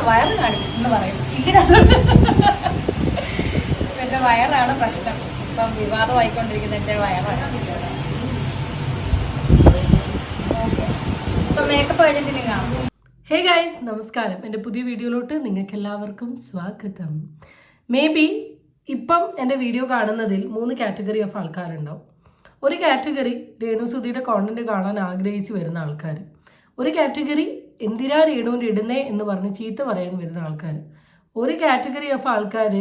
വയറ് കാണിക്കും എന്ന് പറയും. ചില്ലിനകത്തോട്ട് എന്റെ വയറാണ് പ്രശ്നം. ഇപ്പം വിവാദമായിക്കൊണ്ടിരിക്കുന്ന എന്റെ വയറാണ്. ഇപ്പൊ മേക്കപ്പ് കഴിഞ്ഞിട്ട് കാണാം. ഹേ ഗൈസ്, നമസ്കാരം. എൻ്റെ പുതിയ വീഡിയോയിലോട്ട് നിങ്ങൾക്ക് എല്ലാവർക്കും സ്വാഗതം. മേ ബി ഇപ്പം എൻ്റെ വീഡിയോ കാണുന്നതിൽ 3 കാറ്റഗറി ഓഫ് ആൾക്കാരുണ്ടാവും. ഒരു കാറ്റഗറി രേണുസുധിയുടെ കോണ്ടന്റ് കാണാൻ ആഗ്രഹിച്ച് വരുന്ന ആൾക്കാർ, ഒരു കാറ്റഗറി എന്തിനാ രേണുവിൻ്റെ ഇടുന്നേ എന്ന് പറഞ്ഞ് ചീത്ത പറയാൻ വരുന്ന ആൾക്കാർ, ഒരു കാറ്റഗറി ഓഫ് ആൾക്കാർ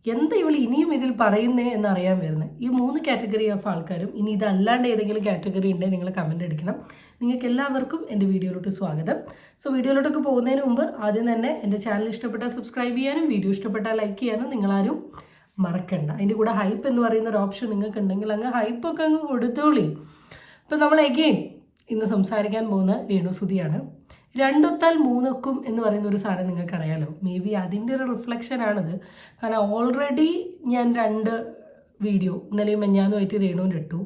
എന്താ ഇവൾ ഇനിയും ഇതിൽ പറയുന്നേ എന്നറിയാൻ വരുന്നത്. ഈ 3 കാറ്റഗറി ഓഫ് ആൾക്കാരും ഇനി ഇതല്ലാണ്ട് ഏതെങ്കിലും കാറ്റഗറി ഉണ്ടെങ്കിൽ നിങ്ങൾ കമൻറ്റ് അടിക്കണം. നിങ്ങൾക്ക് എല്ലാവർക്കും എൻ്റെ വീഡിയോയിലോട്ട് സ്വാഗതം. സോ വീഡിയോയിലോട്ടൊക്കെ പോകുന്നതിന് മുമ്പ് ആദ്യം തന്നെ എൻ്റെ ചാനൽ ഇഷ്ടപ്പെട്ടാൽ സബ്സ്ക്രൈബ് ചെയ്യാനും വീഡിയോ ഇഷ്ടപ്പെട്ടാൽ ലൈക്ക് ചെയ്യാനും നിങ്ങളാരും മറക്കണ്ട. അതിൻ്റെ കൂടെ ഹൈപ്പ് എന്ന് പറയുന്ന ഒരു ഓപ്ഷൻ നിങ്ങൾക്ക് ഉണ്ടെങ്കിൽ അങ്ങ് ഹൈപ്പൊക്കെ അങ്ങ് കൊടുത്തോളി. ഇപ്പം നമ്മൾ എഗെയിൻ ഇന്ന് സംസാരിക്കാൻ പോകുന്ന രേണുസുധിയാണ്. 2 ഒത്താൽ 3 ഒക്കും എന്ന് പറയുന്ന ഒരു സാധനം നിങ്ങൾക്കറിയാലോ. മേ ബി അതിൻ്റെ ഒരു റിഫ്ലക്ഷനാണിത്. കാരണം ഓൾറെഡി ഞാൻ 2 വീഡിയോ ഇന്നലെയും മെഞ്ഞാന്നുമായിട്ട് രേണുവിൻ്റെ ഇട്ടു.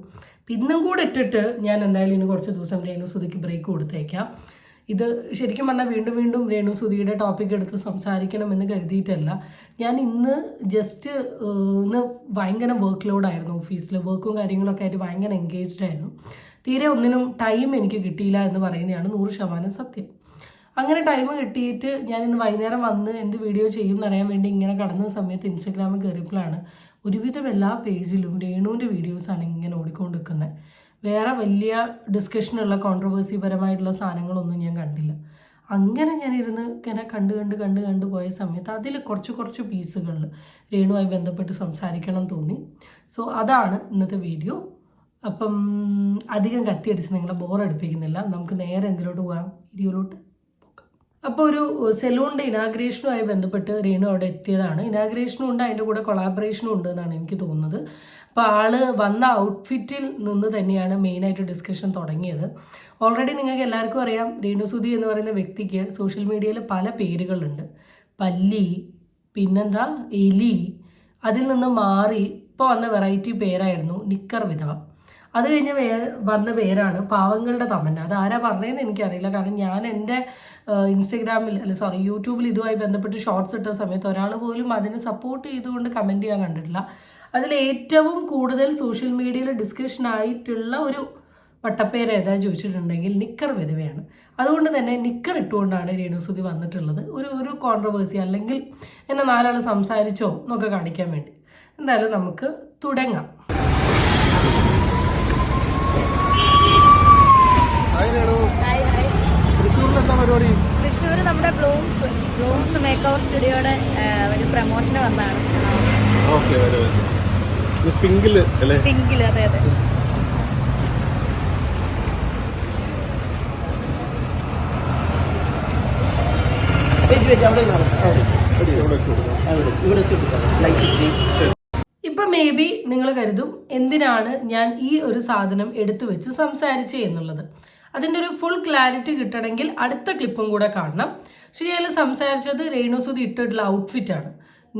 ഇന്നും കൂടെ ഇട്ടിട്ട് ഞാൻ എന്തായാലും ഇനി കുറച്ച് ദിവസം രേണുസുധിക്ക് ബ്രേക്ക് കൊടുത്തേക്കാം. ഇത് ശരിക്കും പറഞ്ഞാൽ വീണ്ടും രേണുസുധിയുടെ ടോപ്പിക് എടുത്ത് സംസാരിക്കണമെന്ന് കരുതിയിട്ടല്ല. ഞാൻ ഇന്ന് ജസ്റ്റ് ഇന്ന് ഭയങ്കര വർക്ക് ലോഡായിരുന്നു. ഓഫീസിൽ വർക്കും കാര്യങ്ങളൊക്കെ ആയിട്ട് ഭയങ്കര എൻഗേജ്ഡ് ആയിരുന്നു. തീരെ ഒന്നിനും ടൈം എനിക്ക് കിട്ടിയില്ല എന്ന് പറയുന്നതാണ് 100% സത്യം. അങ്ങനെ ടൈം കിട്ടിയിട്ട് ഞാൻ ഇന്ന് വൈകുന്നേരം വന്ന് എന്ത് വീഡിയോ ചെയ്യും എന്നറിയാൻ വേണ്ടി ഇങ്ങനെ കടന്ന സമയത്ത് ഇൻസ്റ്റഗ്രാമിൽ കയറിയപ്പോഴാണ് ഒരുവിധം എല്ലാ പേജിലും രേണുവിൻ്റെ വീഡിയോസാണ് ഇങ്ങനെ ഓടിക്കൊണ്ടിരിക്കുന്നത്. വേറെ വലിയ ഡിസ്കഷനുള്ള കോൺട്രവേഴ്സി പരമായിട്ടുള്ള സാധനങ്ങളൊന്നും ഞാൻ കണ്ടില്ല. അങ്ങനെ ഞാനിരുന്ന് ഇങ്ങനെ കണ്ട് പോയ സമയത്ത് അതിൽ കുറച്ച് പീസുകളിൽ രേണുവുമായി ബന്ധപ്പെട്ട് സംസാരിക്കണം തോന്നി. സോ അതാണ് ഇന്നത്തെ വീഡിയോ. അപ്പം അധികം കത്തിയടിച്ച് നിങ്ങളെ ബോറടിപ്പിക്കുന്നില്ല. നമുക്ക് നേരെ എന്തിലോട്ട് പോകാം, വീഡിയോയിലോട്ട് പോകാം. അപ്പോൾ ഒരു സെലൂണിൻ്റെ ഇനാഗ്രേഷനുമായി ബന്ധപ്പെട്ട് രേണു അവിടെ എത്തിയതാണ്. ഇനാഗ്രേഷനും ഉണ്ട്, അതിൻ്റെ കൂടെ കൊളാബറേഷനും ഉണ്ട് എന്നാണ് എനിക്ക് തോന്നുന്നത്. അപ്പോൾ ആള് വന്ന ഔട്ട്ഫിറ്റിൽ നിന്ന് തന്നെയാണ് മെയിനായിട്ട് ഡിസ്കഷൻ തുടങ്ങിയത്. ഓൾറെഡി നിങ്ങൾക്ക് എല്ലാവർക്കും അറിയാം, രേണുസുധി എന്ന് പറയുന്ന വ്യക്തിക്ക് സോഷ്യൽ മീഡിയയിൽ പല പേരുകളുണ്ട്. പല്ലി, പിന്നെന്താ എലി, അതിൽ നിന്ന് മാറി ഇപ്പോൾ വന്ന വെറൈറ്റി പേരായിരുന്നു നിക്കർ വിധവ. അത് കഴിഞ്ഞ് വന്ന പേരാണ് പാവങ്ങളുടെ തമന്ന. അത് ആരാ പറഞ്ഞതെന്ന് എനിക്കറിയില്ല. കാരണം ഞാൻ എൻ്റെ യൂട്യൂബിൽ ഇതുമായി ബന്ധപ്പെട്ട് ഷോർട്സ് ഇട്ട സമയത്ത് ഒരാൾ പോലും അതിന് സപ്പോർട്ട് ചെയ്തുകൊണ്ട് കമൻറ്റ് ചെയ്യാൻ കണ്ടിട്ടില്ല. അതിൽ ഏറ്റവും കൂടുതൽ സോഷ്യൽ മീഡിയയിൽ ഡിസ്കഷൻ ആയിട്ടുള്ള ഒരു വട്ടപ്പേര് ഏതാ ചോദിച്ചിട്ടുണ്ടെങ്കിൽ നിക്കർ വിധവയാണ്. അതുകൊണ്ട് തന്നെ നിക്കർ ഇട്ടുകൊണ്ടാണ് രേണുസുധി വന്നിട്ടുള്ളത്. ഒരു കോൺട്രവേഴ്സി അല്ലെങ്കിൽ എന്നെ 4 ആൾ സംസാരിച്ചോ എന്നൊക്കെ കാണിക്കാൻ വേണ്ടി. എന്തായാലും നമുക്ക് തുടങ്ങാം. തൃശ്ശൂർ നമ്മുടെ ബ്ലൂംസ് മേക്ക് ഓവർ സ്റ്റുഡിയോയുടെ ഒരു പ്രമോഷന് വന്നതാണ്. പിങ്കില്, അതെ. ഇപ്പം മേ ബി നിങ്ങൾ കരുതും എന്തിനാണ് ഞാൻ ഈ ഒരു സാധനം എടുത്തു വെച്ച് സംസാരിച്ചേ എന്നുള്ളത്. അതിൻ്റെ ഒരു ഫുൾ ക്ലാരിറ്റി കിട്ടണമെങ്കിൽ അടുത്ത ക്ലിപ്പും കൂടെ കാണണം. ശരിയായാലും സംസാരിച്ചത് രേണുസുധി ഇട്ടിട്ടുള്ള ഔട്ട്ഫിറ്റാണ്.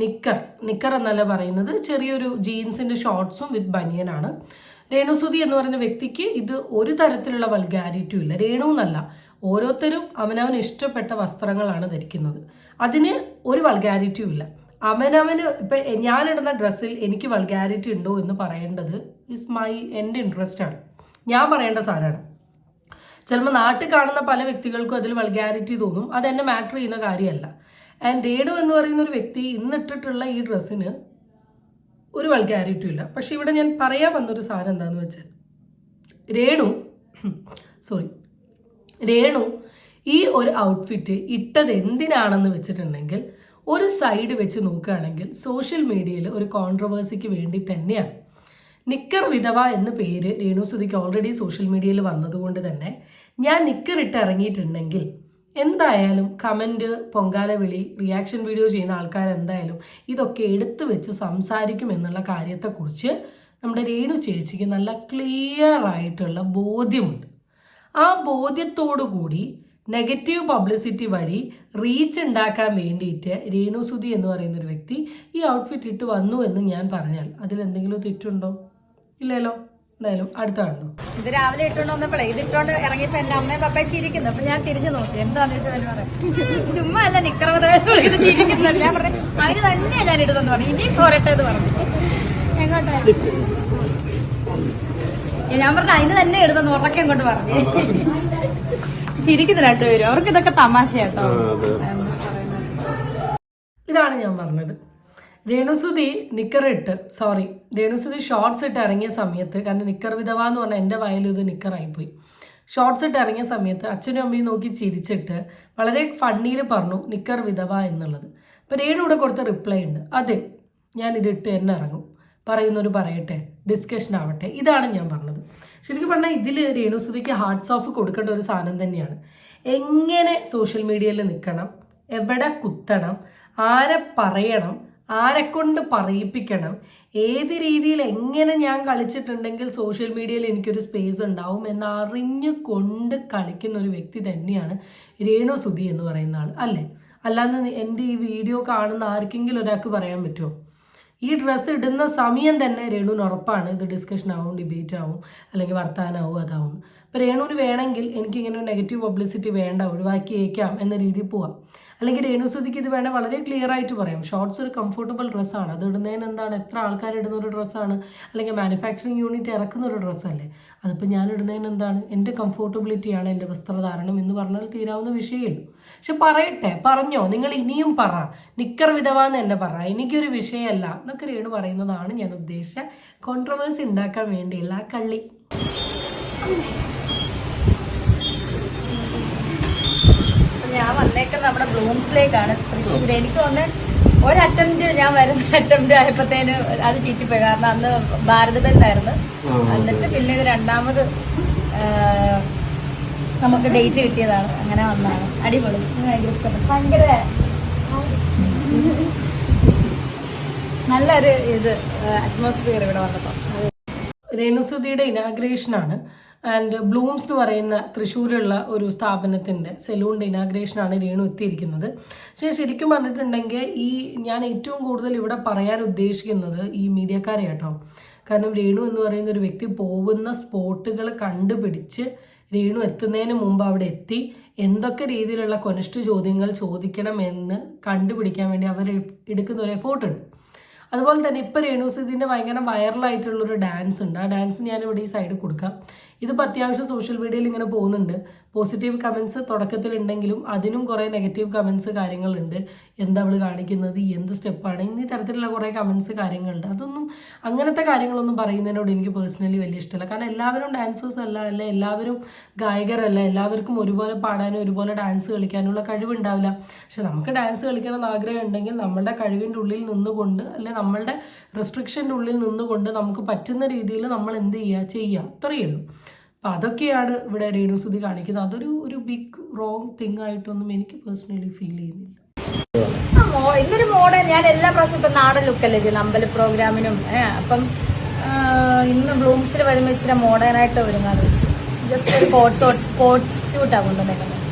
നിക്കർ എന്നല്ല പറയുന്നത്, ചെറിയൊരു ജീൻസിൻ്റെ ഷോർട്ട്സും വിത്ത് ബനിയനാണ്. രേണുസുധി എന്ന് പറയുന്ന വ്യക്തിക്ക് ഇത് ഒരു തരത്തിലുള്ള വൾഗാരിറ്റിയും ഇല്ല. രേണു എന്നല്ല, ഓരോരുത്തരും അവനവന് ഇഷ്ടപ്പെട്ട വസ്ത്രങ്ങളാണ് ധരിക്കുന്നത്. അതിന് ഒരു വൾഗാരിറ്റിയും ഇല്ല. അവനവന് ഇപ്പം ഞാനിടുന്ന ഡ്രസ്സിൽ എനിക്ക് വൾഗാരിറ്റി ഉണ്ടോ എന്ന് പറയേണ്ടത് എൻ്റെ ഇൻട്രസ്റ്റ് ആണ്. ഞാൻ പറയേണ്ട സാധനമാണ്. ചിലപ്പോൾ നാട്ടിൽ കാണുന്ന പല വ്യക്തികൾക്കും അതിൽ വൾഗാരിറ്റി തോന്നും. അതെന്നെ മാറ്റർ ചെയ്യുന്ന കാര്യമല്ല. ആൻഡ് രേണു എന്ന് പറയുന്ന ഒരു വ്യക്തി ഇന്നിട്ടിട്ടുള്ള ഈ ഡ്രസ്സിന് ഒരു വൾഗാരിറ്റിയും ഇല്ല. പക്ഷെ ഇവിടെ ഞാൻ പറയാൻ വന്നൊരു സാധനം എന്താണെന്ന് വെച്ചാൽ രേണു ഈ ഒരു ഔട്ട്ഫിറ്റ് ഇട്ടത് എന്തിനാണെന്ന് വെച്ചിട്ടുണ്ടെങ്കിൽ ഒരു സൈഡ് വെച്ച് നോക്കുകയാണെങ്കിൽ സോഷ്യൽ മീഡിയയിൽ ഒരു കോൺട്രവേഴ്സിക്ക് വേണ്ടി തന്നെയാണ്. നിക്കർ വിധവ എന്ന പേര് രേണുസുധിക്ക് ഓൾറെഡി സോഷ്യൽ മീഡിയയിൽ വന്നതുകൊണ്ട് തന്നെ ഞാൻ നിക്കർ ഇട്ട് ഇറങ്ങിയിട്ടുണ്ടെങ്കിൽ എന്തായാലും കമൻറ്റ്, പൊങ്കാല വിളി, റിയാക്ഷൻ വീഡിയോ ചെയ്യുന്ന ആൾക്കാർ എന്തായാലും ഇതൊക്കെ എടുത്തു വെച്ച് സംസാരിക്കും എന്നുള്ള കാര്യത്തെക്കുറിച്ച് നമ്മുടെ രേണു ചേച്ചിക്ക് നല്ല ക്ലിയർ ആയിട്ടുള്ള ബോധ്യമുണ്ട്. ആ ബോധ്യത്തോടു കൂടി നെഗറ്റീവ് പബ്ലിസിറ്റി വഴി റീച്ച് ഉണ്ടാക്കാൻ വേണ്ടിയിട്ട് രേണുസുധി എന്ന് പറയുന്നൊരു വ്യക്തി ഈ ഔട്ട്ഫിറ്റ് ഇട്ട് വന്നു എന്ന് ഞാൻ പറഞ്ഞാൽ അതിലെന്തെങ്കിലും തെറ്റുണ്ടോ? ഇല്ലല്ലോ. എന്തായാലും അടുത്ത കണ്ടു. ഇത് രാവിലെ ഇട്ടോണ്ട് വന്നപ്പോഴേ ഇത് ഇട്ടോണ്ട് ഇറങ്ങിയപ്പോ എന്റെ അമ്മയും പപ്പയെ ചിരിക്കുന്നു. അപ്പൊ ഞാൻ തിരിഞ്ഞു നോക്കി എന്താന്ന് വെച്ചാൽ പറയാം ചുമ്മാ അല്ല നിക്കറവത് ചിരിക്കുന്നത്. ഞാൻ പറഞ്ഞു അതിന് തന്നെയാ ഞാൻ ഇടുന്നെന്ന് പറഞ്ഞു. ഇനിയും പോരട്ടെ എന്ന് പറഞ്ഞു. എങ്ങോട്ടാ ഞാൻ പറഞ്ഞു അതിന് തന്നെ ഇടുന്നെന്ന് ഉറക്കെ കൊണ്ട് പറഞ്ഞു. ചിരിക്കുന്നു രണ്ടുപേരും. അവർക്ക് ഇതൊക്കെ തമാശയാട്ടോ. ഇതാണ് ഞാൻ പറഞ്ഞത്. രേണുസുതി രേണുസുതി ഷോർട്സ് ഇട്ട് ഇറങ്ങിയ സമയത്ത്, കാരണം നിക്കർ വിധവ എന്ന് പറഞ്ഞാൽ എൻ്റെ വയലും ഇത് നിക്കറായിപ്പോയി. ഷോർട്സ് ഇട്ട് ഇറങ്ങിയ സമയത്ത് അച്ഛനും അമ്മയും നോക്കി ചിരിച്ചിട്ട് വളരെ ഫണ്ണിയിൽ പറഞ്ഞു നിക്കർ വിധവ എന്നുള്ളത്. അപ്പോൾ രേണു ഇവിടെ കൊടുത്ത റിപ്ലൈ ഉണ്ട്, അതെ ഞാൻ ഇതിട്ട് തന്നെ ഇറങ്ങും, പറയുന്നവർ പറയട്ടെ, ഡിസ്കഷൻ ആവട്ടെ. ഇതാണ് ഞാൻ പറഞ്ഞത്. ശരിക്കും പറഞ്ഞാൽ ഇതിൽ രേണുസുതിക്ക് ഹാർട്സ് ഓഫ് കൊടുക്കേണ്ട ഒരു സാധനം തന്നെയാണ്. എങ്ങനെ സോഷ്യൽ മീഡിയയിൽ നിൽക്കണം, എവിടെ കുത്തണം, ആരെ പറയണം, ആരെക്കൊണ്ട് പറയിപ്പിക്കണം, ഏത് രീതിയിൽ എങ്ങനെ ഞാൻ കളിച്ചിട്ടുണ്ടെങ്കിൽ സോഷ്യൽ മീഡിയയിൽ എനിക്കൊരു സ്പേസ് ഉണ്ടാവും എന്നറിഞ്ഞു കൊണ്ട് കളിക്കുന്ന ഒരു വ്യക്തി തന്നെയാണ് രേണുസുതി എന്ന് പറയുന്ന ആൾ, അല്ലേ? അല്ലാതെ എൻ്റെ ഈ വീഡിയോ കാണുന്ന ആർക്കെങ്കിലും ഒരാൾക്ക് പറയാൻ പറ്റുമോ? ഈ ഡ്രസ്സ് ഇടുന്ന സമയം തന്നെ രേണുവിന് ഉറപ്പാണ് ഇത് ഡിസ്കഷൻ ആവും, ഡിബേറ്റ് ആവും, അല്ലെങ്കിൽ വർത്താനാവും, അതാവും. അപ്പോൾ രേണുവിന് വേണമെങ്കിൽ എനിക്കിങ്ങനെ ഒരു നെഗറ്റീവ് പബ്ലിസിറ്റി വേണ്ട, ഒഴിവാക്കിയേക്കാം എന്ന രീതിയിൽ പോവാം. അല്ലെങ്കിൽ രേണുസുതിക്ക് ഇത് വേണേൽ വളരെ ക്ലിയർ ആയിട്ട് പറയാം, ഷോർട്സ് ഒരു കംഫർട്ടബിൾ ഡ്രസ്സാണ്, അത് ഇടുന്നതിന് എന്താണ്, എത്ര ആൾക്കാർ ഇടുന്ന ഒരു ഡ്രസ്സാണ്, അല്ലെങ്കിൽ മാനുഫാക്ചറിങ് യൂണിറ്റ് ഇറക്കുന്ന ഒരു ഡ്രസ്സല്ലേ, അതിപ്പോൾ ഞാൻ ഇടുന്നതിന് എന്താണ്, എൻ്റെ കംഫർട്ടബിലിറ്റിയാണ് എൻ്റെ വസ്ത്രധാരണം എന്ന് പറഞ്ഞാൽ തീരാവുന്ന വിഷയമുള്ളൂ. പക്ഷെ പറയട്ടെ, പറഞ്ഞോ, നിങ്ങൾ ഇനിയും പറ, നിക്കർ വിധവ എന്ന് തന്നെ പറ, എനിക്കൊരു വിഷയമല്ല എന്നൊക്കെ രേണു പറയുന്നതാണ് ഞാൻ ഉദ്ദേശിച്ച കോൺട്രവേഴ്സി ഉണ്ടാക്കാൻ വേണ്ടിയുള്ള ആ കള്ളി. ഞാൻ വന്നേക്കുന്നത് നമ്മുടെ ബ്ലൂംസിലേക്കാണ്, തൃശ്ശൂർ. എനിക്ക് വന്ന് ഒരു അറ്റംപ്റ്റ്, ഞാൻ വരുന്ന അറ്റംപ്റ്റ് ആയപ്പോഴത്തേന് അത് ചീറ്റിപ്പോയി. കാരണം അന്ന് ഭാരത് ബന്ധായിരുന്നു. എന്നിട്ട് പിന്നെ ഇത് രണ്ടാമത് നമുക്ക് ഡേറ്റ് കിട്ടിയതാണ്, അങ്ങനെ വന്നതാണ്. അടിപൊളി, ഭയങ്കര ഇഷ്ടപ്പെട്ടു. ഭയങ്കര നല്ലൊരു അറ്റ്മോസ്ഫിയർ ഇവിടെ വന്നപ്പോൾ. രേണുസുതിയുടെ ഇനാഗ്രേഷനാണ്. ആൻഡ് ബ്ലൂംസ് എന്ന് പറയുന്ന തൃശ്ശൂരുള്ള ഒരു സ്ഥാപനത്തിൻ്റെ സെലൂണിൻ്റെ ഇനാഗ്രേഷനാണ് രേണു എത്തിയിരിക്കുന്നത്. പക്ഷേ ശരിക്കും പറഞ്ഞിട്ടുണ്ടെങ്കിൽ ഞാൻ ഏറ്റവും കൂടുതൽ ഇവിടെ പറയാൻ ഉദ്ദേശിക്കുന്നത് ഈ മീഡിയക്കാരെ കേട്ടോ. കാരണം രേണു എന്ന് പറയുന്ന ഒരു വ്യക്തി പോകുന്ന സ്പോട്ടുകൾ കണ്ടുപിടിച്ച് രേണു എത്തുന്നതിന് മുമ്പ് അവിടെ എത്തി എന്തൊക്കെ രീതിയിലുള്ള കൊനിഷ്ഠ ചോദ്യങ്ങൾ ചോദിക്കണമെന്ന് കണ്ടുപിടിക്കാൻ വേണ്ടി അവർ എടുക്കുന്ന ഒരു എഫോർട്ടുണ്ട്. അതുപോലെ തന്നെ ഇപ്പോൾ രേണുസുതിൻ്റെ ഭയങ്കര വൈറലായിട്ടുള്ളൊരു ഡാൻസ് ഉണ്ട്. ആ ഡാൻസ് ഞാനിവിടെ ഈ സൈഡിൽ കൊടുക്കാം. ഇതിപ്പോൾ അത്യാവശ്യം സോഷ്യൽ മീഡിയയിൽ ഇങ്ങനെ പോകുന്നുണ്ട്. പോസിറ്റീവ് കമൻസ് തുടക്കത്തിലുണ്ടെങ്കിലും അതിനും കുറേ നെഗറ്റീവ് കമൻസ് കാര്യങ്ങളുണ്ട്. എന്താ അവൾ കാണിക്കുന്നത്, എന്ത് സ്റ്റെപ്പാണ്, എന്നീ തരത്തിലുള്ള കുറേ കമൻസ് കാര്യങ്ങളുണ്ട്. അതൊന്നും അങ്ങനത്തെ കാര്യങ്ങളൊന്നും പറയുന്നതിനോട് എനിക്ക് പേഴ്സണലി വലിയ ഇഷ്ടമല്ല. കാരണം എല്ലാവരും ഡാൻസേഴ്സ് അല്ല, എല്ലാവരും ഗായകരല്ല, എല്ലാവർക്കും ഒരുപോലെ പാടാനും ഒരുപോലെ ഡാൻസ് കളിക്കാനുള്ള കഴിവുണ്ടാവില്ല. പക്ഷെ നമുക്ക് ഡാൻസ് കളിക്കണം എന്ന് ആഗ്രഹം ഉണ്ടെങ്കിൽ നമ്മളുടെ കഴിവിൻ്റെ ഉള്ളിൽ നിന്നുകൊണ്ട്, അല്ലെ നമ്മളുടെ റെസ്ട്രിക്ഷൻ്റെ ഉള്ളിൽ നിന്നുകൊണ്ട് നമുക്ക് പറ്റുന്ന രീതിയിൽ നമ്മൾ എന്ത് ചെയ്യുക, അത്രയേ ഉള്ളൂ. അപ്പം അതൊക്കെയാണ് ഇവിടെ രേണുസുതി കാണിക്കുന്നത്. അതൊരു ബിഗ് റോങ് തിങ് ആയിട്ടൊന്നും എനിക്ക് പേഴ്സണലി ഫീൽ ചെയ്യുന്നില്ല. ഇതൊരു മോഡേൺ, ഞാൻ എല്ലാ പ്രാവശ്യം ഇപ്പം നാടൻ ലുക്കല്ലേ ചെയ്യുന്നത് അമ്പല പ്രോഗ്രാമിനും. അപ്പം ഇന്ന് ബ്ലൂംസിൽ വരുമ്പോൾ ഇച്ചിരി മോഡേണായിട്ട് ഒരുങ്ങാന്ന് വെച്ച് ജസ്റ്റ് ഒരു കോട്ട് സ്യൂട്ടാണ് കൊണ്ടുവന്നേക്കുന്നത്.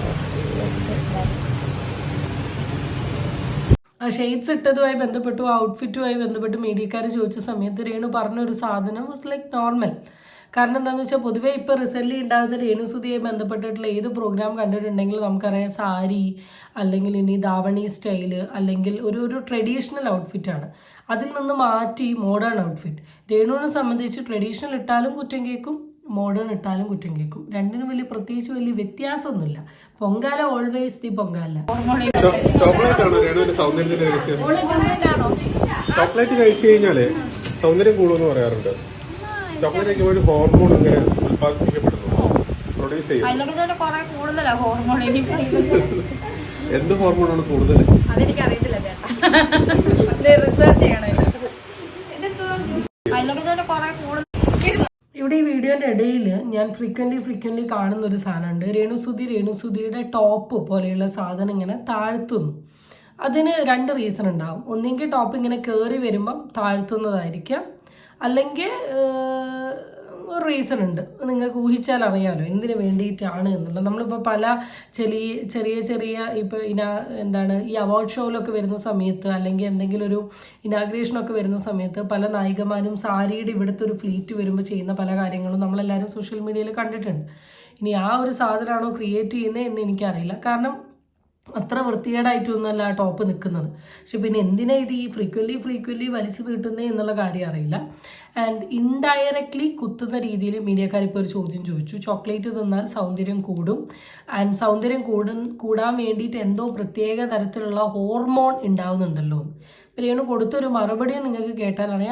ആ ഷെയ്ഡ്സ് ഇട്ടതുമായി ബന്ധപ്പെട്ടു, ഔട്ട്ഫിറ്റുമായി ബന്ധപ്പെട്ട് മീഡിയക്കാർ ചോദിച്ച സമയത്ത് രേണു പറഞ്ഞൊരു സാധനം വാസ് ലൈക്ക് നോർമൽ. കാരണം എന്താണെന്ന് വെച്ചാൽ പൊതുവേ ഇപ്പോൾ റീസെൻ്റ്ലി ഉണ്ടാകുന്ന രേണുസുതിയെ ബന്ധപ്പെട്ടിട്ടുള്ള ഏത് പ്രോഗ്രാം കണ്ടിട്ടുണ്ടെങ്കിൽ നമുക്കറിയാം സാരി, അല്ലെങ്കിൽ ഇനി ധാവണി സ്റ്റൈല്, അല്ലെങ്കിൽ ഒരു ട്രഡീഷണൽ ഔട്ട്ഫിറ്റാണ്. അതിൽ നിന്ന് മാറ്റി മോഡേൺ ഔട്ട്ഫിറ്റ്. രേണുവിനെ സംബന്ധിച്ച് ട്രഡീഷണൽ ഇട്ടാലും കുറ്റം കേൾക്കും, മോഡേൺ ഇട്ടാലും കുറ്റം കേൾക്കും. രണ്ടിനും പ്രത്യേകിച്ച് വലിയ വ്യത്യാസമൊന്നുമില്ല. Pongala always the Pongala. Chocolate കഴിച്ചു കഴിഞ്ഞാല് സൗന്ദര്യം കൂടുമെന്ന് പറയാറുണ്ട്. ചോക്ലേറ്റ് കഴിക്കുമ്പോൾ ഹോർമോൺ ഇങ്ങനെ ഉത്പാദിപ്പിക്കപ്പെടുന്നു, പ്രൊഡ്യൂസ് ചെയ്യും. എന്ത് ഹോർമോണാണ് കൂടുതൽ? അതെനിക്കറിയത്തില്ല ചേട്ടാ, റിസർച്ച് ചെയ്യണം. ഇവിടെ ഈ വീഡിയോൻ്റെ ഇടയിൽ ഞാൻ ഫ്രീക്വൻ്റ്ലി കാണുന്നൊരു സാധനമുണ്ട്. രേണുസുതിയുടെ ടോപ്പ് പോലെയുള്ള സാധനം ഇങ്ങനെ താഴ്ത്തുന്നു. അതിന് 2 റീസൺ ഉണ്ടാവും. ഒന്നെങ്കിൽ ടോപ്പ് ഇങ്ങനെ കയറി വരുമ്പം താഴ്ത്തുന്നതായിരിക്കാം, അല്ലെങ്കിൽ ഒരു റീസൺ ഉണ്ട്, നിങ്ങൾക്ക് ഊഹിച്ചാൽ അറിയാമല്ലോ എന്തിനു വേണ്ടിയിട്ടാണ് എന്നുള്ളത്. നമ്മളിപ്പോൾ പല ചെറിയ ഇപ്പോൾ എന്താണ് ഈ അവാർഡ് ഷോയിലൊക്കെ വരുന്ന സമയത്ത് അല്ലെങ്കിൽ എന്തെങ്കിലും ഒരു ഇനാഗ്രേഷനൊക്കെ വരുന്ന സമയത്ത് പല നായികമാരും സാരിയുടെ ഇവിടുത്തെ ഒരു ഫ്ലീറ്റ് വരുമ്പോൾ ചെയ്യുന്ന പല കാര്യങ്ങളും നമ്മളെല്ലാവരും സോഷ്യൽ മീഡിയയിൽ കണ്ടിട്ടുണ്ട്. ഇനി ആ ഒരു സാധനമാണോ ക്രിയേറ്റ് ചെയ്യുന്നത് എന്ന് എനിക്കറിയില്ല. കാരണം അത്ര വൃത്തികേടായിട്ടൊന്നുമല്ല ആ ടോപ്പ് നിൽക്കുന്നത്. പക്ഷെ പിന്നെ എന്തിനാ ഇത് ഈ ഫ്രീക്വൻലി വലിച്ചു നീട്ടുന്നത് എന്നുള്ള കാര്യം അറിയില്ല. ആൻഡ് ഇൻഡയറക്ട്ലി കുത്തുന്ന രീതിയിൽ മീഡിയക്കാർ ഇപ്പോൾ ഒരു ചോദ്യം ചോദിച്ചു, ചോക്ലേറ്റ് തിന്നാൽ സൗന്ദര്യം കൂടും, ആൻഡ് സൗന്ദര്യം കൂടാൻ വേണ്ടിയിട്ട് എന്തോ പ്രത്യേക തരത്തിലുള്ള ഹോർമോൺ ഉണ്ടാവുന്നുണ്ടല്ലോ. രേണു കൊടുത്തൊരു മറുപടിയും നിങ്ങൾക്ക് കേട്ടാലാണ്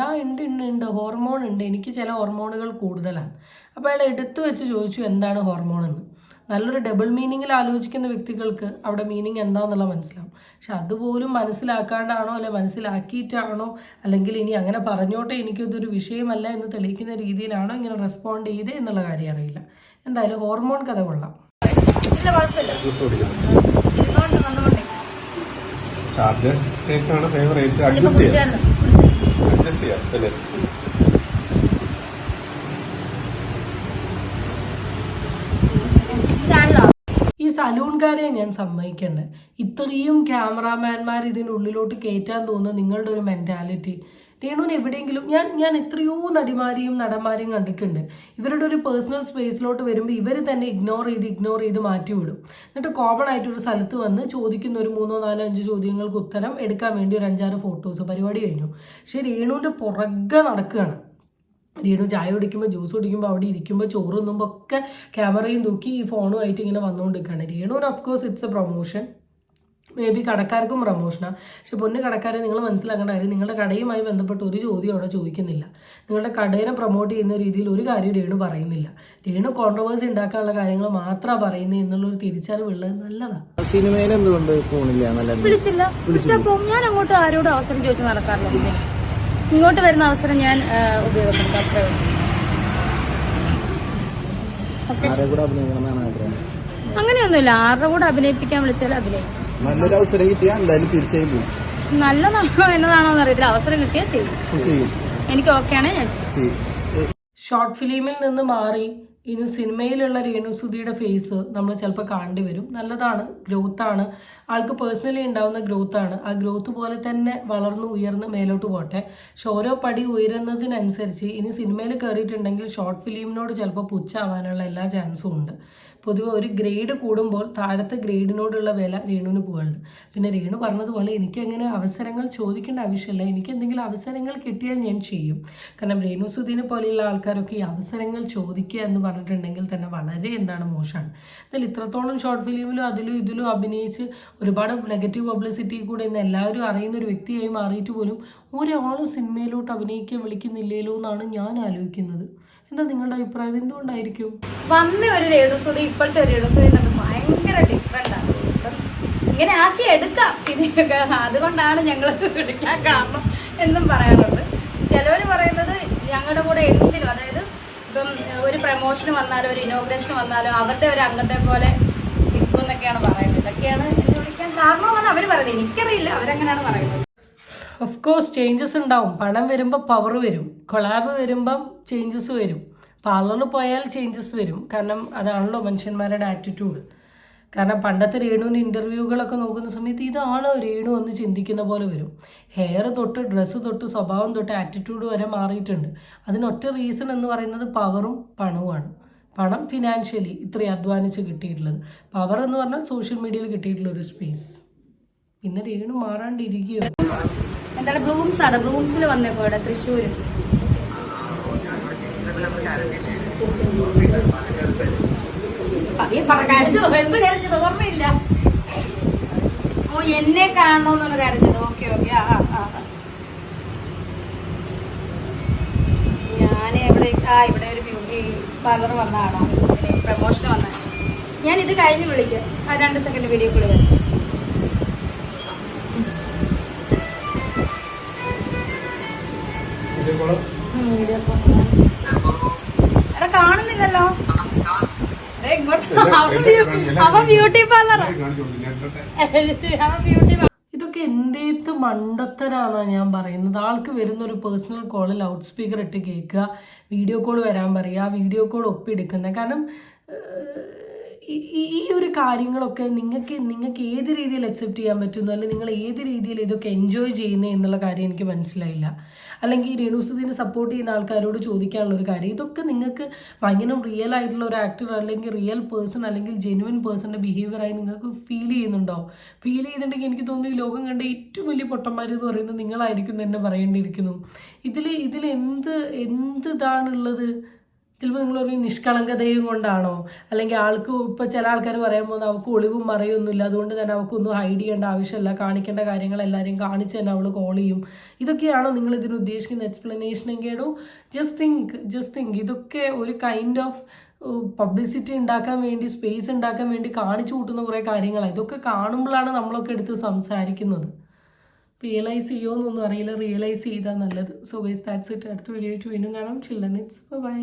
ഉണ്ട് ഹോർമോൺ ഉണ്ട്, എനിക്ക് ചില ഹോർമോണുകൾ കൂടുതലാണ്. അപ്പോൾ അയാൾ എടുത്തു വെച്ച് ചോദിച്ചു എന്താണ് ഹോർമോൺ എന്ന്. നല്ലൊരു ഡബിൾ മീനിങ്ങിൽ ആലോചിക്കുന്ന വ്യക്തികൾക്ക് അവിടെ മീനിങ് എന്താണെന്നുള്ള മനസ്സിലാവും. പക്ഷെ അതുപോലും മനസ്സിലാക്കാണ്ടാണോ അല്ലെ മനസ്സിലാക്കിയിട്ടാണോ അല്ലെങ്കിൽ ഇനി അങ്ങനെ പറഞ്ഞോട്ടെ എനിക്കിതൊരു വിഷയമല്ല എന്ന് തെളിയിക്കുന്ന രീതിയിലാണോ ഇങ്ങനെ റെസ്പോണ്ട് ചെയ്ത് എന്നുള്ള കാര്യം അറിയില്ല. എന്തായാലും ഹോർമോൺ കഥ കൊള്ളാം. ഈ സലൂൺകാരെ ഞാൻ സമ്മതിക്കണ്ടേ, ഇത്രയും ക്യാമറാമാൻമാർ ഇതിനുള്ളിലോട്ട് കയറ്റാൻ തോന്നുന്ന നിങ്ങളുടെ ഒരു മെൻറ്റാലിറ്റി. രേണുവിന് എവിടെയെങ്കിലും ഞാൻ എത്രയോ നടിമാരെയും നടന്മാരെയും കണ്ടിട്ടുണ്ട്, ഇവരുടെ ഒരു പേഴ്സണൽ സ്പേസിലോട്ട് വരുമ്പോൾ ഇവർ തന്നെ ഇഗ്നോർ ചെയ്ത് മാറ്റിവിടും. എന്നിട്ട് കോമൺ ആയിട്ടൊരു സ്ഥലത്ത് വന്ന് ചോദിക്കുന്ന ഒരു 3, 4, 5 ചോദ്യങ്ങൾക്ക് ഉത്തരം എടുക്കാൻ വേണ്ടി ഒരു 5, 6 ഫോട്ടോസ് പരിപാടി കഴിഞ്ഞു. പക്ഷേ രേണുവിൻ്റെ പുറകെ നടക്കുകയാണ്. രേണു ചായ കുടിക്കുമ്പോൾ ജ്യൂസ് കുടിക്കുമ്പോൾ അവിടെ ഇരിക്കുമ്പോൾ ചോറ് തിന്നുമ്പോൾ ഒക്കെ ക്യാമറയും തൂക്കി ഈ ഫോണുമായിട്ട് ഇങ്ങനെ വന്നുകൊണ്ടിരിക്കുകയാണ്. രേണുവിന് of course it's a promotion, maybe കടക്കാർക്കും പ്രൊമോഷനാണ്. പക്ഷെ പൊന്നു കടക്കാരെ നിങ്ങൾ മനസ്സിലാക്കേണ്ട കാര്യം, നിങ്ങളുടെ കടയുമായി ബന്ധപ്പെട്ട് ഒരു ചോദ്യം അവിടെ ചോദിക്കുന്നില്ല. നിങ്ങളുടെ കടയിനെ പ്രൊമോട്ട് ചെയ്യുന്ന രീതിയിൽ ഒരു കാര്യം രേണു പറയുന്നില്ല. രേണു കോൺട്രവേഴ്സി ഉണ്ടാക്കാനുള്ള കാര്യങ്ങൾ മാത്രമാണ് പറയുന്നത് എന്നുള്ളൊരു തിരിച്ചറിവുള്ളത് നല്ലതാണ്. സിനിമയിൽ എന്തുകൊണ്ട് വിളിച്ചില്ല. ഞാൻ അങ്ങോട്ട് ആരോടും അവസരം ചോദിച്ചു നടക്കാറില്ല. ഇങ്ങോട്ട് വരുന്ന അവസരം ഞാൻ ഉപയോഗപ്പെടുത്താം. അങ്ങനെയൊന്നുമില്ല, ആരുടെ കൂടെ അഭിനയിപ്പിക്കാൻ വിളിച്ചാൽ അഭിനയിക്കും. നല്ലൊരു അവസരം കിട്ടിയാൽ എന്തായാലും തീർച്ചയായും പോകും. നല്ലതാണോ എന്നതാണോന്ന് അറിയത്തില്ല, അവസരം കിട്ടിയാൽ ചെയ്യും. എനിക്ക് ഓക്കെയാണ് ഞാൻ. ഷോർട്ട് ഫിലിമിൽ നിന്ന് മാറി ഇനി സിനിമയിലുള്ള രേണുസുധിയുടെ ഫേസ് നമ്മൾ ചിലപ്പോൾ കാണേണ്ടി വരും. നല്ലതാണ്, ഗ്രോത്താണ്, ആൾക്ക് പേഴ്സണലി ഉണ്ടാവുന്ന ഗ്രോത്താണ്. ആ ഗ്രോത്ത് പോലെ തന്നെ വളർന്ന് ഉയർന്ന് മേലോട്ട് പോട്ടെ. പക്ഷെ ഓരോ പടി ഉയരുന്നതിനനുസരിച്ച് ഇനി സിനിമയിൽ കയറിയിട്ടുണ്ടെങ്കിൽ ഷോർട്ട് ഫിലിമിനോട് ചിലപ്പോൾ പുച്ഛാവാനുള്ള എല്ലാ ചാൻസും ഉണ്ട്. പൊതുവെ ഒരു ഗ്രേഡ് കൂടുമ്പോൾ താഴത്തെ ഗ്രേഡിനോടുള്ള വില രേണുവിന് പോകുന്നുണ്ട്. പിന്നെ രേണു പറഞ്ഞതുപോലെ എനിക്കങ്ങനെ അവസരങ്ങൾ ചോദിക്കേണ്ട ആവശ്യമില്ല, എനിക്ക് എന്തെങ്കിലും അവസരങ്ങൾ കിട്ടിയാൽ ഞാൻ ചെയ്യും. കാരണം രേണുസുധീനെ പോലെയുള്ള ആൾക്കാരൊക്കെ ഈ അവസരങ്ങൾ ചോദിക്കുക എന്ന് പറഞ്ഞിട്ടുണ്ടെങ്കിൽ തന്നെ വളരെ മോശമാണ്. എന്നാൽ ഇത്രത്തോളം ഷോർട്ട് ഫിലിമിലും അതിലും ഇതിലും അഭിനയിച്ച് ഒരുപാട് നെഗറ്റീവ് പബ്ലിസിറ്റി കൂടെ ഇന്ന് എല്ലാവരും അറിയുന്ന ഒരു വ്യക്തിയായി മാറിയിട്ട് പോലും ഒരാളും സിനിമയിലോട്ട് അഭിനയിക്കാൻ വിളിക്കുന്നില്ലല്ലോ എന്നാണ് ഞാൻ ആലോചിക്കുന്നത്. എന്താ നിങ്ങളുടെ അഭിപ്രായം? എന്തുകൊണ്ടായിരിക്കും വന്ന ഒരു രേണുസുധി ഇപ്പോഴത്തെ ഒരു രേണുസുധി ഭയങ്കര ഡിഫറെന്റ് ആണ്. ഇങ്ങനെ ആക്കി എടുക്കാം ഇതിനൊക്കെ, അതുകൊണ്ടാണ് ഞങ്ങൾ വിളിക്കാൻ കാരണം എന്നും പറയാറുണ്ട്. ചിലവർ പറയുന്നത് ഞങ്ങളുടെ കൂടെ എന്തിനും, അതായത് ഇപ്പം ഒരു പ്രമോഷന് വന്നാലോ ഒരു ഇനോഗ്രേഷന് വന്നാലോ അവരുടെ ഒരു അംഗത്തെ പോലെ ഇപ്പം എന്നൊക്കെയാണ് പറയുന്നത്. ഇതൊക്കെയാണ് എന്നെ വിളിക്കാൻ കാരണമെന്നാണ് അവർ പറയുന്നത്. എനിക്കറിയില്ല, അവരെങ്ങനെയാണ് പറയുന്നത്. ഓഫ് കോഴ്സ് ചേഞ്ചസ് ഉണ്ടാവും. പണം വരുമ്പോൾ പവർ വരും, കൊളാബ് വരുമ്പം ചേഞ്ചസ് വരും, പാർലറിൽ പോയാൽ ചേഞ്ചസ് വരും. കാരണം അതാണല്ലോ മനുഷ്യന്മാരുടെ ആറ്റിറ്റ്യൂഡ്. കാരണം പണ്ടത്തെ രേണുവിൻ്റെ ഇൻ്റർവ്യൂകളൊക്കെ നോക്കുന്ന സമയത്ത് ഇതാണോ രേണു എന്ന് ചിന്തിക്കുന്ന പോലെ വരും. ഹെയർ തൊട്ട് ഡ്രസ്സ് തൊട്ട് സ്വഭാവം തൊട്ട് ആറ്റിറ്റ്യൂഡ് വരെ മാറിയിട്ടുണ്ട്. അതിനൊറ്റ റീസൺ എന്ന് പറയുന്നത് പവറും പണവുമാണ്. പണം ഫിനാൻഷ്യലി ഇത്രയും അധ്വാനിച്ച് കിട്ടിയിട്ടുള്ളത്, പവർ എന്ന് പറഞ്ഞാൽ സോഷ്യൽ മീഡിയയിൽ കിട്ടിയിട്ടുള്ള ഒരു സ്പേസ്. പിന്നെ രേണു മാറാണ്ടിരിക്കുകയോ എന്താണ് ബ്ലൂംസ് ആണ്. ബ്ലൂംസിൽ വന്നപ്പോ ഇവിടെ തൃശ്ശൂര് എന്ത് കരഞ്ഞത് ഓർമ്മയില്ല. ഓ എന്നെ കാണണോന്നുള്ള കരഞ്ഞത്. ഓക്കെ ഞാൻ ഇവിടെ ഒരു ബ്യൂട്ടി പാർലർ വന്നതാണോ പ്രമോഷന് വന്ന. ഞാൻ ഇത് കഴിഞ്ഞ് വിളിക്കാം. 2 സെക്കൻഡ് വീഡിയോ കോൾ വരും. എടാ കാണുന്നില്ലല്ലോ. അവൻ ബ്യൂട്ടി പാർലർ. ഇതൊക്കെ എന്തേത്ത് മണ്ടത്തരാന്നാണ് ഞാൻ പറയുന്നത്. ആൾക്ക് വരുന്നൊരു പേഴ്സണൽ കോൾ ലൗഡ് സ്പീക്കർ ഇട്ട് കേൾക്കുക, വീഡിയോ കോൾ വരാൻ പറയുക, വീഡിയോ കോൾ ഒപ്പിയെടുക്കുന്നത്. കാരണം ഈ ഒരു കാര്യങ്ങളൊക്കെ നിങ്ങൾക്ക് ഏത് രീതിയിൽ അക്സെപ്റ്റ് ചെയ്യാൻ പറ്റുന്നു, അല്ലെങ്കിൽ നിങ്ങൾ ഏത് രീതിയിൽ ഇതൊക്കെ എൻജോയ് ചെയ്യുന്നത് എന്നുള്ള കാര്യം എനിക്ക് മനസ്സിലായില്ല. അല്ലെങ്കിൽ ഈ രേണുസുധീനെ സപ്പോർട്ട് ചെയ്യുന്ന ആൾക്കാരോട് ചോദിക്കാനുള്ളൊരു കാര്യം, ഇതൊക്കെ നിങ്ങൾക്ക് ഭയങ്കര റിയൽ ആയിട്ടുള്ള ഒരു ആക്ടർ അല്ലെങ്കിൽ റിയൽ പേഴ്സൺ അല്ലെങ്കിൽ ജെന്യുവൻ പേഴ്സണിൻ്റെ ബിഹേവിയറായി നിങ്ങൾക്ക് ഫീൽ ചെയ്യുന്നുണ്ടോ? ഫീൽ ചെയ്തിട്ടുണ്ടെങ്കിൽ എനിക്ക് തോന്നുന്നു ഈ ലോകം കണ്ട ഏറ്റവും വലിയ പൊട്ടന്മാർ എന്ന് പറയുന്നത് നിങ്ങളായിരിക്കും തന്നെ പറയേണ്ടിയിരിക്കുന്നു. ഇതിൽ എന്ത് ഇതാണുള്ളത്? ചിലപ്പോൾ നിങ്ങളൊരു നിഷ്കളങ്കതയും കൊണ്ടാണോ, അല്ലെങ്കിൽ ആൾക്ക് ഇപ്പോൾ ചില ആൾക്കാർ പറയുമ്പോൾ അവൾക്ക് ഒളിവും മറയൊന്നുമില്ല, അതുകൊണ്ട് തന്നെ അവൾക്കൊന്നും ഹൈഡ് ചെയ്യേണ്ട ആവശ്യമില്ല, കാണിക്കേണ്ട കാര്യങ്ങൾ എല്ലാവരെയും കാണിച്ച് തന്നെ അവൾ കോൾ ചെയ്യും. ഇതൊക്കെയാണോ നിങ്ങൾ ഇതിന് ഉദ്ദേശിക്കുന്ന എക്സ്പ്ലനേഷൻ എങ്കിലോ? ജസ്റ്റ് തിങ്ക് ഇതൊക്കെ ഒരു കൈൻഡ് ഓഫ് പബ്ലിസിറ്റി ഉണ്ടാക്കാൻ വേണ്ടി, സ്പേസ് ഉണ്ടാക്കാൻ വേണ്ടി കാണിച്ചു കൂട്ടുന്ന കുറേ കാര്യങ്ങളാണ്. ഇതൊക്കെ കാണുമ്പോഴാണ് നമ്മളൊക്കെ എടുത്ത് സംസാരിക്കുന്നത്. റിയലൈസ് ചെയ്യുമോ എന്നൊന്നും അറിയില്ല, റിയലൈസ് ചെയ്താൽ നല്ലത്. So guys that's it. അടുത്ത വീഡിയോ ആയിട്ട് വീണ്ടും കാണാം. Children, it's by.